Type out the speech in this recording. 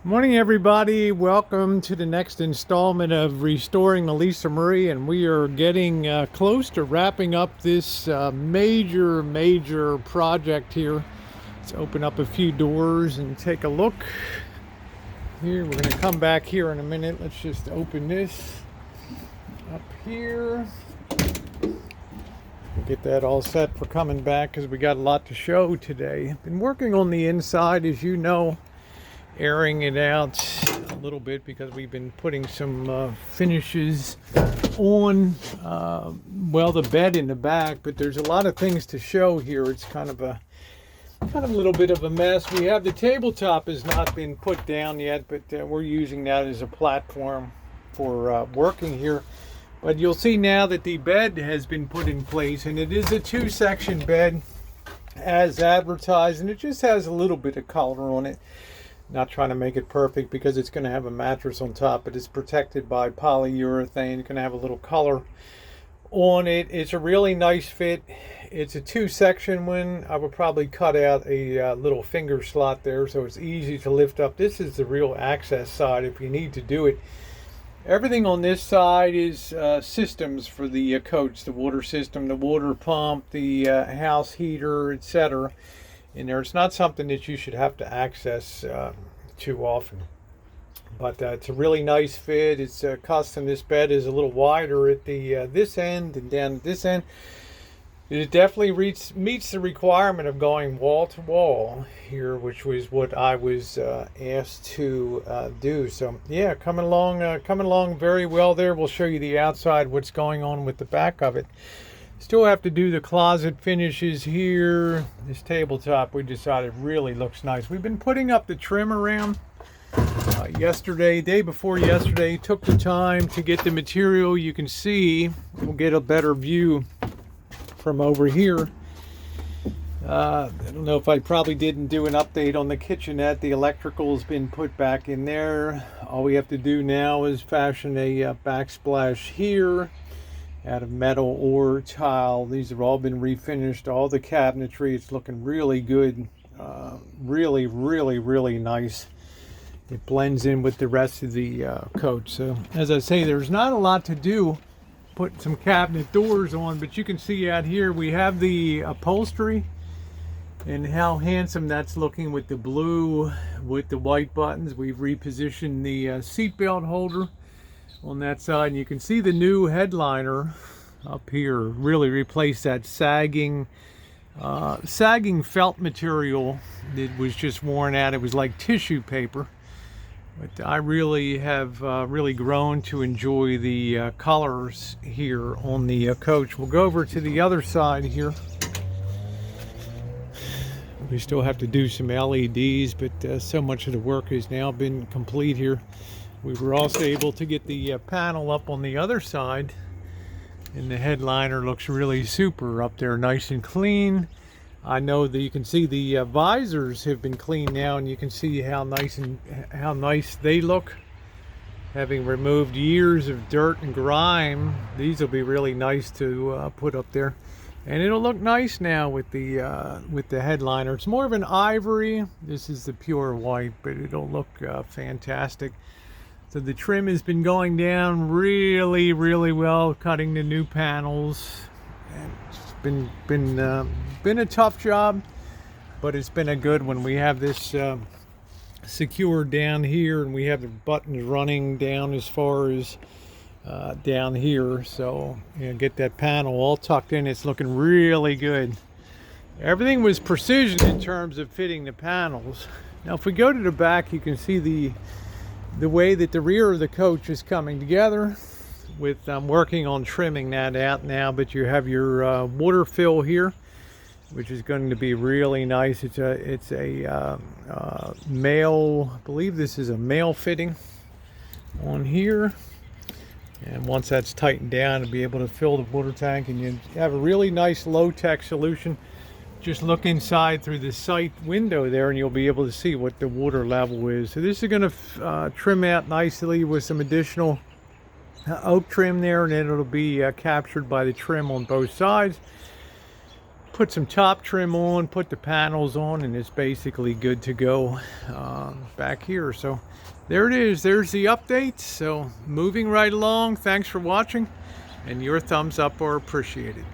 Morning, everybody. Welcome to the next installment of Restoring the Lisa Marie, and we are getting close to wrapping up this major project here. Let's open up a few doors and take a look. Here, we're going to come back here in a minute. Let's just open this up here. We'll get that all set for coming back because we got a lot to show today. Been working on the inside, as you know, airing it out a little bit because we've been putting some finishes on the bed in the back, but there's a lot of things to show here. It's kind of a little bit of a mess. We have the tabletop has not been put down yet, but we're using that as a platform for working here. But you'll see now that the bed has been put in place, and it is a 2-section bed as advertised, and it just has a little bit of color on it. Not trying to make it perfect because it's going to have a mattress on top, but it's protected by polyurethane. It's going to have a little color on it. It's a really nice fit. It's a 2-section one. I would probably cut out a little finger slot there so it's easy to lift up. This is the real access side if you need to do it. Everything on this side is systems for the coach, the water system, the water pump, the house heater, etc. in there. It's not something that you should have to access too often, but it's a really nice fit. It's custom. This bed is a little wider at the this end and down at this end. It definitely meets the requirement of going wall to wall here, which was what I was asked to do. So yeah, coming along very well there. We'll show you the outside, what's going on with the back of it. Still have to do the closet finishes here. This tabletop we decided really looks nice. We've been putting up the trim around day before yesterday. Took the time to get the material. You can see, we'll get a better view from over here. I don't know if I probably didn't do an update on the kitchenette. The electrical's been put back in there. All we have to do now is fashion a backsplash here out of metal or tile. These have all been refinished. All the cabinetry, it's looking really good. Really nice. It blends in with the rest of the coach. So as I say, there's not a lot to do. Put some cabinet doors on, but you can see out here we have the upholstery and how handsome that's looking with the blue with the white buttons. We've repositioned the seatbelt holder on that side, and you can see the new headliner up here. Really replaced that sagging felt material that was just worn out. It was like tissue paper. But I really have really grown to enjoy the colors here on the coach. We'll go over to the other side here. We still have to do some LEDs, but so much of the work has now been complete here. We were also able to get the panel up on the other side, and the headliner looks really super up there, nice and clean. I know that you can see the visors have been cleaned now, and you can see how nice they look. Having removed years of dirt and grime, these will be really nice to put up there, and it'll look nice now with the headliner. It's more of an ivory. This is the pure white, but it'll look fantastic. So the trim has been going down really well, cutting the new panels. And it's been a tough job, but it's been a good one. We have this secured down here, and we have the buttons running down as far as down here. So get that panel all tucked in. It's looking really good. Everything was precision in terms of fitting the panels. Now if we go to the back, you can see the way that the rear of the coach is coming together. With I'm working on trimming that out now, but you have your water fill here, which is going to be really nice. It's a male, I believe this is a male fitting on here, and once that's tightened down, it'll be able to fill the water tank, and you have a really nice low-tech solution. Just look inside through the sight window there, and you'll be able to see what the water level is. So this is going to trim out nicely with some additional oak trim there, and then it'll be captured by the trim on both sides. put some top trim on, put the panels on, and it's basically good to go back here. So there it is. There's the update. So moving right along. Thanks for watching, and your thumbs up are appreciated.